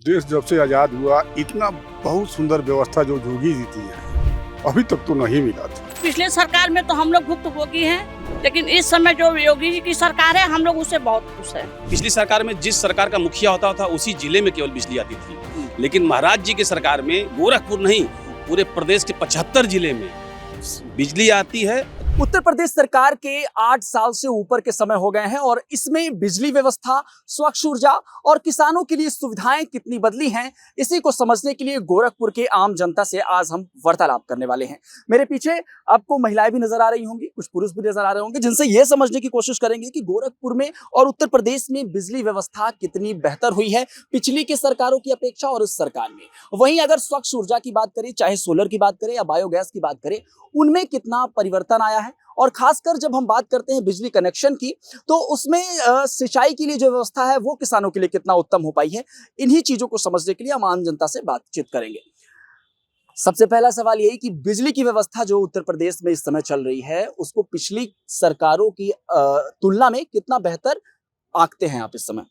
देश जब से आज़ाद हुआ इतना बहुत सुंदर व्यवस्था जो योगी जी की है अभी तक तो नहीं मिला था। पिछले सरकार में तो हम लोग भुक्तभोगी हैं, लेकिन इस समय जो योगी जी की सरकार है हम लोग उससे बहुत खुश हैं। पिछली सरकार में जिस सरकार का मुखिया होता था उसी जिले में केवल बिजली आती थी, लेकिन महाराज जी की सरकार में गोरखपुर नहीं पूरे प्रदेश के 75 जिले में बिजली आती है। उत्तर प्रदेश सरकार के 8 साल से ऊपर के समय हो गए हैं और इसमें बिजली व्यवस्था, स्वच्छ ऊर्जा और किसानों के लिए सुविधाएं कितनी बदली हैं, इसी को समझने के लिए गोरखपुर के आम जनता से आज हम वार्तालाप करने वाले हैं। मेरे पीछे आपको महिलाएं भी नजर आ रही होंगी, कुछ पुरुष भी नजर आ रहे होंगे, जिनसे यह समझने की कोशिश करेंगे कि गोरखपुर में और उत्तर प्रदेश में बिजली व्यवस्था कितनी बेहतर हुई है पिछली की सरकारों की अपेक्षा और इस सरकार में। वहीं अगर स्वच्छ ऊर्जा की बात करें, चाहे सोलर की बात करें या बायोगैस की बात करें, उनमें कितना परिवर्तन आया है। और खासकर जब हम बात करते हैं बिजली कनेक्शन की, तो उसमें सिंचाई के लिए जो व्यवस्था है वो किसानों के लिए कितना उत्तम हो पाई है। इन्हीं चीजों को समझने के लिए हम आम जनता से बातचीत करेंगे। सबसे पहला सवाल यही कि बिजली की व्यवस्था जो उत्तर प्रदेश में इस समय चल रही है उसको पिछली सरकारों की तुलना में कितना बेहतर आंकते हैं आप इस समय?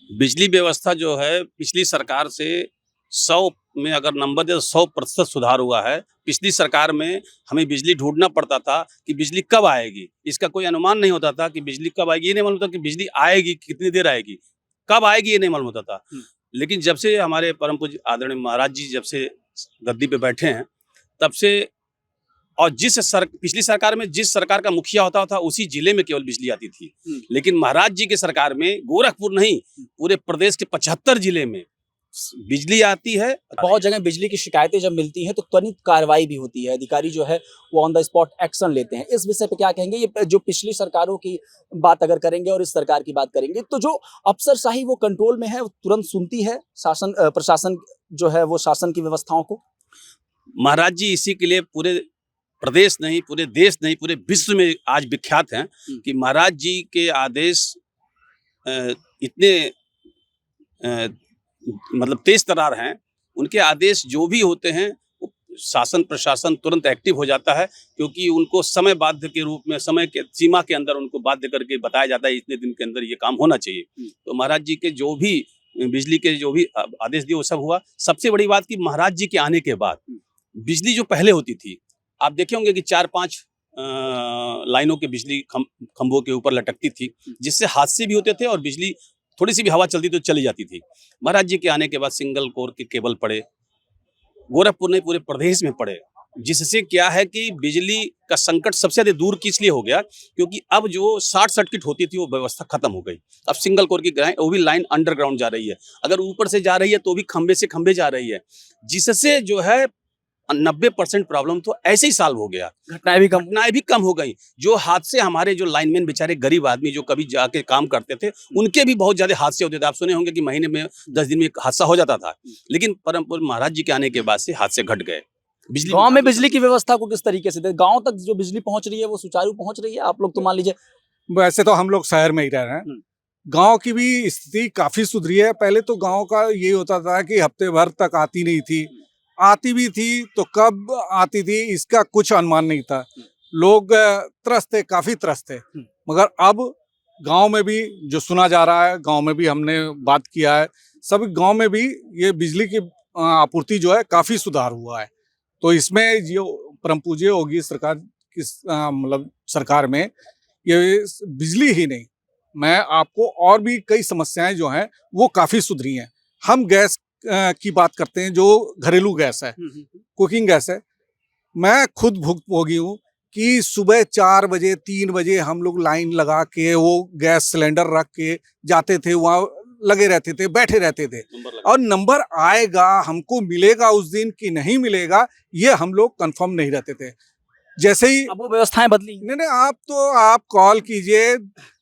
बिजली व्यवस्था जो है पिछली सरकार से 100 में अगर नंबर दे तो 100% सुधार हुआ है। पिछली सरकार में हमें बिजली ढूंढना पड़ता था कि बिजली कब आएगी, इसका कोई अनुमान नहीं होता था कि बिजली कब आएगी। ये नहीं मालूम होता कि बिजली आएगी कितनी देर आएगी, कब आएगी ये नहीं मालूम होता था। लेकिन जब से हमारे परम पूज्य आदरणीय महाराज जी जब से गद्दी पे बैठे हैं तब से, और पिछली सरकार में जिस सरकार का मुखिया होता था उसी जिले में केवल बिजली आती थी, लेकिन महाराज जी की सरकार में गोरखपुर नहीं पूरे प्रदेश के 75 जिले में बिजली आती है। बहुत जगह बिजली की शिकायतें जब मिलती हैं तो त्वरित कार्रवाई भी होती है, अधिकारी जो है वो ऑन द स्पॉट एक्शन लेते हैं। इस विषय पे क्या कहेंगे? ये जो पिछली सरकारों की बात अगर करेंगे और इस सरकार की बात करेंगे तो जो अफसरशाही वो कंट्रोल में है, वो तुरंत सुनती है प्रशासन जो है वो शासन की व्यवस्थाओं को। महाराज जी इसी के लिए पूरे प्रदेश नहीं, पूरे देश नहीं, पूरे विश्व में आज विख्यात हैं कि महाराज जी के आदेश इतने मतलब तेज तरार हैं। उनके आदेश जो भी होते हैं वो शासन प्रशासन तुरंत एक्टिव हो जाता है, क्योंकि उनको समय बाध्य के रूप में, समय के सीमा के अंदर उनको बाध्य करके बताया जाता है इतने दिन के अंदर ये काम होना चाहिए। तो महाराज जी के जो भी बिजली के जो भी आदेश दिए वो सब हुआ। सबसे बड़ी बात कि महाराज जी के आने के बाद बिजली जो पहले होती थी, आप देखे होंगे कि 4-5 लाइनों के बिजली खंभों के ऊपर लटकती थी, जिससे हादसे भी होते थे और बिजली थोड़ी सी भी हवा चलती तो चली जाती थी। महाराज जी के आने के बाद सिंगल कोर के केबल पड़े, गोरखपुर नहीं पूरे प्रदेश में पड़े, जिससे क्या है कि बिजली का संकट सबसे ज्यादा दूर किस लिए हो गया, क्योंकि अब जो शॉर्ट सर्किट होती थी वो व्यवस्था खत्म हो गई। अब सिंगल कोर की वो भी लाइन अंडरग्राउंड जा रही है, अगर ऊपर से जा रही है तो भी खंबे से खंबे जा रही है, जिससे जो है 90% प्रॉब्लम तो ऐसे ही सॉल्व हो गया। घटनाएं भी कम हो गई। जो हादसे हमारे जो लाइनमैन बेचारे गरीब आदमी जो कभी जाके काम करते थे उनके भी बहुत ज्यादा हादसे होते थे। आप सुने होंगे कि महीने में 10 दिन में एक हादसा हो जाता था, लेकिन परम पूज्य महाराज जी के आने के बाद से हादसे घट गए। बिजली गांव में बिजली की व्यवस्था को किस तरीके से गांव तक जो बिजली पहुंच रही है वो सुचारू पहुंच रही है? आप लोग तो मान लीजिए, वैसे तो हम लोग शहर में ही रह रहे हैं, गांव की भी स्थिति काफी सुधरी है। पहले तो गांव का ये होता था कि हफ्ते भर तक आती नहीं थी, आती भी थी तो कब आती थी इसका कुछ अनुमान नहीं था। लोग त्रस्त थे, काफी त्रस्त थे। मगर अब गांव में भी जो सुना जा रहा है, गांव में भी हमने बात किया है, सभी गांव में भी ये बिजली की आपूर्ति जो है काफी सुधार हुआ है। तो इसमें जो परम पूज्य योगी सरकार की मतलब सरकार में ये बिजली ही नहीं, मैं आपको और भी कई समस्याएं जो हैं वो काफी सुधरी हैं। हम गैस की बात करते हैं, जो घरेलू गैस है, कुकिंग गैस है, मैं खुद भुगतभोगी हूँ कि सुबह 4 बजे 3 बजे हम लोग लाइन लगा के वो गैस सिलेंडर रख के जाते थे, वहाँ लगे रहते थे, बैठे रहते थे, और नंबर आएगा हमको मिलेगा उस दिन कि नहीं मिलेगा ये हम लोग कंफर्म नहीं रहते थे। जैसे ही अब वो व्यवस्थाएं बदली। नहीं, आप कॉल कीजिए,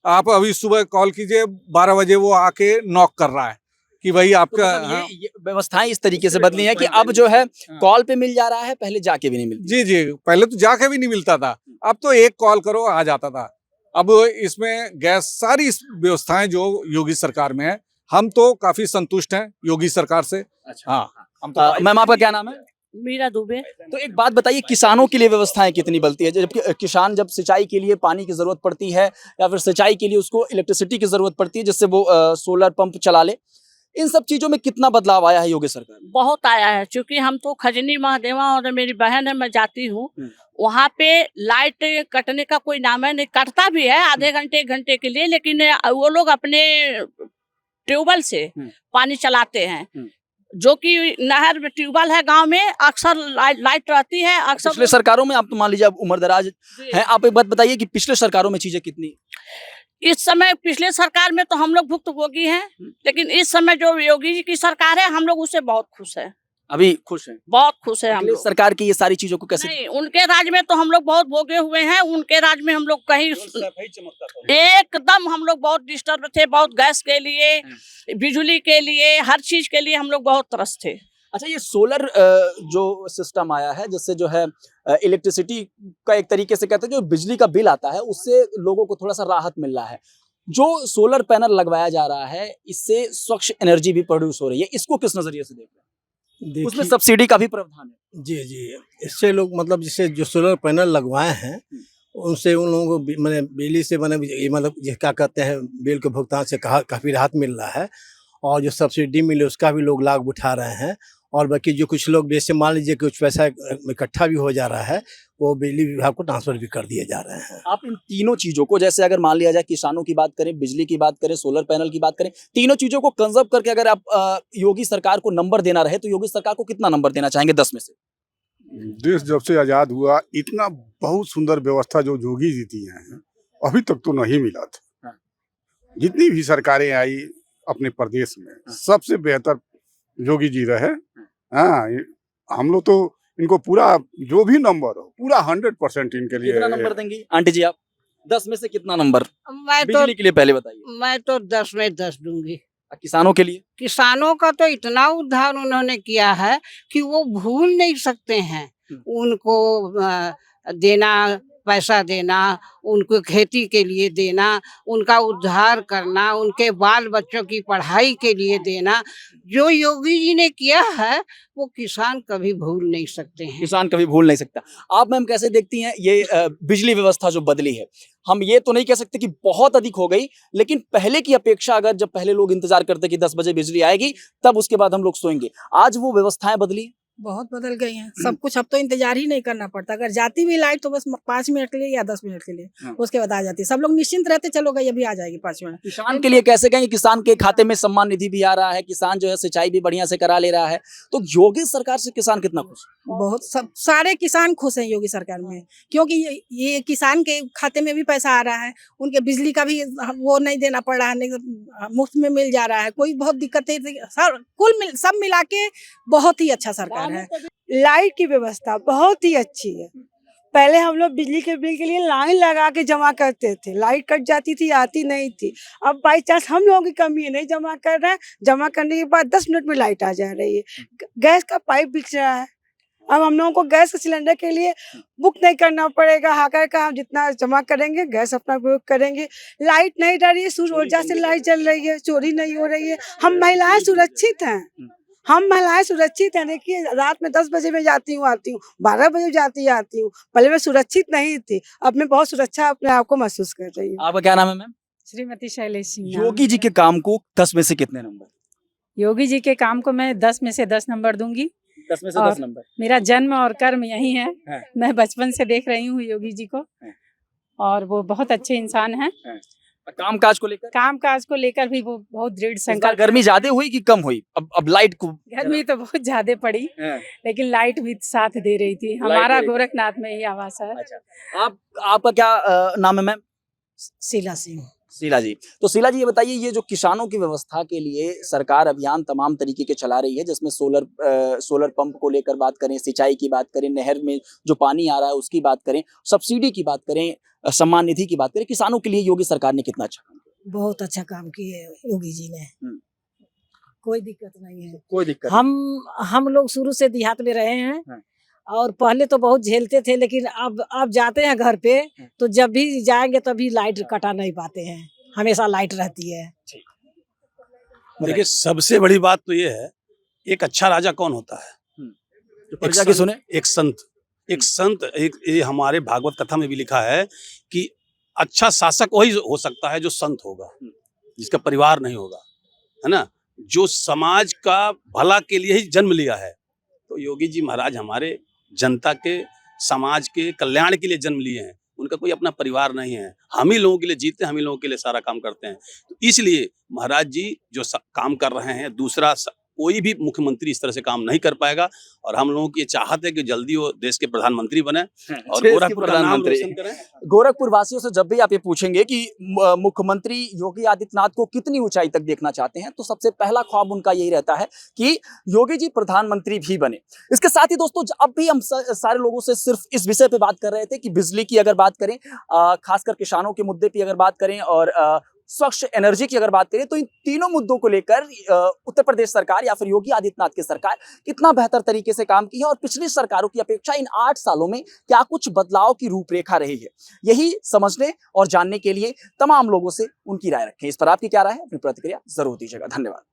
आप अभी सुबह कॉल कीजिए, 12 बजे वो आके नॉक कर रहा है कि भाई आपका तो ये व्यवस्थाएं इस तरीके से बदली हैं कि अब जो है कॉल पे मिल जा रहा है, पहले जाके भी नहीं मिलती। जी, पहले तो जाके भी नहीं मिलता था, अब तो एक कॉल करो आ जाता था। अब इसमें गैस सारी व्यवस्थाएं जो योगी सरकार में है, हम तो काफी संतुष्ट हैं योगी सरकार से। अच्छा। हाँ, हम तो मैम आपका क्या नाम है? मीरा दुबे। तो एक बात बताइए, किसानों के लिए व्यवस्थाएं कितनी बदलती है? जबकि किसान जब सिंचाई के लिए पानी की जरूरत पड़ती है या फिर सिंचाई के लिए उसको इलेक्ट्रिसिटी की जरूरत पड़ती है जिससे वो सोलर पंप चला ले, इन सब चीजों में कितना बदलाव आया है योगी सरकार में? बहुत आया है, क्योंकि हम तो खजनी महादेवा और मेरी बहन है, मैं जाती हूँ वहाँ पे लाइट कटने का कोई नाम है नहीं, कटता भी है आधे घंटे 1 घंटे के लिए, लेकिन वो लोग अपने ट्यूबवेल से पानी चलाते हैं, जो कि नहर में ट्यूबवेल है गांव में, अक्सर लाइट रहती है अक्सर। पिछले सरकारों में आप तो मान लीजिए आप उम्र दराज हैं, आप एक बात बताइए कि पिछले सरकारों में चीजें कितनी? इस समय पिछले सरकार में तो हम लोग भुक्तभोगी हैं, लेकिन इस समय जो योगी जी की सरकार है हम लोग उससे बहुत खुश हैं। अभी खुश हैं? बहुत खुश है हम अगले लोग। सरकार की ये सारी चीजों को कैसे? नहीं, उनके राज में तो हम लोग बहुत भोगे हुए हैं, उनके राज में हम लोग कहीं एकदम हम लोग बहुत डिस्टर्ब थे, बहुत गैस के लिए, बिजली के लिए, हर चीज के लिए हम लोग बहुत त्रस्त थे। अच्छा, ये सोलर जो सिस्टम आया है जिससे जो है इलेक्ट्रिसिटी का एक तरीके से कहते हैं जो बिजली का बिल आता है उससे लोगों को थोड़ा सा राहत मिल रहा है। जो सोलर पैनल लगवाया जा रहा है इससे स्वच्छ एनर्जी भी प्रोड्यूस हो रही है, इसको किस नजरिए से देख रहे हैं? उसमें सब्सिडी का भी प्रावधान है। जी जी, इससे लोग मतलब जैसे जो सोलर पैनल लगवाए हैं उनसे उन लोगों को मैंने बिजली से मैंने ये मतलब ये क्या कहते हैं बिल के भुगतान से काफ़ी राहत मिल रहा है, और जो सब्सिडी मिले उसका भी लोग लाभ उठा रहे हैं। और बाकी जो कुछ लोग जैसे मान लीजिए कुछ पैसा इकट्ठा भी हो जा रहा है वो बिजली विभाग को ट्रांसफर भी कर दिए जा रहे हैं। आप इन तीनों चीजों को, जैसे अगर मान लिया जाए किसानों की बात करें, बिजली की बात करें, सोलर पैनल की बात करें, तीनों चीजों को कंजर्व करके अगर आप योगी सरकार को नंबर देना रहे तो योगी सरकार को कितना नंबर देना चाहेंगे 10 में से? देश जब से आजाद हुआ इतना बहुत सुंदर व्यवस्था जो योगी जी दिए हैं अभी तक तो नहीं मिला था। जितनी भी सरकारें आई अपने प्रदेश में सबसे बेहतर योगी जी रहे। हाँ, हम लोग तो इनको पूरा जो भी नंबर हो पूरा 100% इनके लिए। कितना नंबर देंगी आंटी जी आप? 10 में से कितना नंबर मैं तो बिजली के लिए पहले बताइए। मैं तो 10 में 10 दूंगी। किसानों के लिए? किसानों का तो इतना उद्धार उन्होंने किया है कि वो भूल नहीं सकते हैं। उनको देना, पैसा देना, उनको खेती के लिए देना, उनका उद्धार करना, उनके बाल बच्चों की पढ़ाई के लिए देना, जो योगी जी ने किया है वो किसान कभी भूल नहीं सकते हैं। किसान कभी भूल नहीं सकता। आप मैम कैसे देखती हैं ये बिजली व्यवस्था जो बदली है? हम ये तो नहीं कह सकते कि बहुत अधिक हो गई, लेकिन पहले की अपेक्षा अगर जब पहले लोग इंतजार करते कि 10 बजे बिजली आएगी तब उसके बाद हम लोग सोएंगे, आज वो व्यवस्थाएं बदली? बहुत बदल गई हैं सब कुछ। अब तो इंतजार ही नहीं करना पड़ता, अगर जाती भी लाइट तो बस 5 मिनट के लिए या 10 मिनट के लिए, उसके बाद आ जाती है। सब लोग निश्चिंत रहते, चलो गई अभी आ जाएगी 5 मिनट। किसान के लिए कैसे कहेंगे? किसान के खाते में सम्मान निधि भी आ रहा है, किसान जो है सिंचाई भी बढ़िया से करा ले रहा है, तो योगी सरकार से किसान कितना खुश? बहुत सब सारे किसान खुश हैं योगी सरकार में, क्योंकि ये किसान के खाते में भी पैसा आ रहा है, उनके बिजली का भी वो नहीं देना पड़ रहा है, मुफ्त में मिल जा रहा है, कोई बहुत दिक्कतें सब मिला के बहुत ही अच्छा सरकार है। लाइट की व्यवस्था बहुत ही अच्छी है। पहले हम लोग बिजली के बिल के लिए लाइन लगा के जमा करते थे, लाइट कट जाती थी, आती नहीं थी। अब बाई चांस हम लोगों की कमी है, नहीं जमा कर रहे हैं, जमा करने के बाद 10 मिनट में लाइट आ जा रही है। गैस का पाइप बिक रहा है, अब हम लोगों को गैस के सिलेंडर के लिए बुक नहीं करना पड़ेगा, हाकर का हम जितना जमा करेंगे गैस अपना उपयोग करेंगे। लाइट नहीं डर रही है, सूर्य ऊर्जा से लाइट जल रही है, चोरी नहीं हो रही है। हम महिलाएं सुरक्षित हैं, देखिए रात में 10 बजे में जाती हूँ आती हूँ, 12 बजे आती हूँ। पहले मैं सुरक्षित नहीं थी, अब मैं बहुत सुरक्षा अपने आप को महसूस कर रही हूँ। आपका क्या नाम है मैम? श्रीमती शैलेश सिंह। योगी जी के काम को 10 में से कितने नंबर? योगी जी के काम को मैं 10 में से 10 नंबर दूंगी। 10 में से 10 नंबर। मेरा जन्म और कर्म यही है, मैं बचपन से देख रही हूँ योगी जी को, और वो बहुत अच्छे इंसान हैं। कामकाज को लेकर भी वो बहुत दृढ़ संकल्प। गर्मी ज्यादा हुई कि कम हुई? अब लाइट को गर्मी तो बहुत ज्यादा पड़ी, लेकिन लाइट भी साथ दे रही थी। हमारा गोरखनाथ में ही आवास है। अच्छा, आपका क्या नाम है मैम? शीला सिंह। शीला जी, तो शीला जी ये बताइए, ये जो किसानों की व्यवस्था के लिए सरकार अभियान तमाम तरीके के चला रही है, जिसमें सोलर पंप को लेकर बात करें, सिंचाई की बात करें, नहर में जो पानी आ रहा है उसकी बात करें, सब्सिडी की बात करें, सम्मान निधि की बात करें, किसानों के लिए योगी सरकार ने कितना अच्छा काम किया? बहुत अच्छा काम किए योगी जी ने, कोई दिक्कत नहीं है। कोई दिक्कत? हम लोग शुरू से देहात में रहे हैं, और पहले तो बहुत झेलते थे, लेकिन अब जाते हैं घर पे तो जब भी जाएंगे तभी लाइट कटा नहीं पाते हैं, हमेशा लाइट रहती है। देखिए, सबसे बड़ी बात तो ये है, एक अच्छा राजा कौन होता है? प्रजा की सुने। एक संत ये हमारे भागवत कथा में भी लिखा है कि अच्छा शासक वही हो सकता है जो संत होगा, जिसका परिवार नहीं होगा, है ना। जो समाज का भला के लिए ही जन्म लिया है। तो योगी जी महाराज हमारे जनता के, समाज के कल्याण के लिए जन्म लिए हैं। उनका कोई अपना परिवार नहीं है। हम ही लोगों के लिए जीते हैं, हम ही लोगों के लिए सारा काम करते हैं। तो इसलिए महाराज जी जो काम कर रहे हैं, दूसरा कोई भी मुख्यमंत्री इस तरह से काम नहीं कर पाएगा। और हम लोगों की ये चाहत है कि जल्दी वो देश के प्रधानमंत्री बने और देश के गोरखपुर का नाम रोशन करें। गोरखपुर वासियों से जब भी आप ये पूछेंगे कि मुख्यमंत्री योगी आदित्यनाथ को कितनी ऊंचाई तक देखना चाहते हैं, तो सबसे पहला ख्वाब उनका यही रहता है कि योगी जी प्रधानमंत्री भी बने। इसके साथ ही दोस्तों, अब भी हम सारे लोगों से सिर्फ इस विषय पे बात कर रहे थे कि बिजली की अगर बात करें, खासकर किसानों के मुद्दे पे अगर बात करें, और स्वच्छ एनर्जी की अगर बात करें, तो इन तीनों मुद्दों को लेकर उत्तर प्रदेश सरकार या फिर योगी आदित्यनाथ की सरकार कितना बेहतर तरीके से काम की है, और पिछली सरकारों की अपेक्षा इन 8 सालों में क्या कुछ बदलाव की रूपरेखा रही है, यही समझने और जानने के लिए तमाम लोगों से उनकी राय रखें। इस पर आपकी क्या राय है? अपनी प्रतिक्रिया जरूर दीजिएगा। धन्यवाद।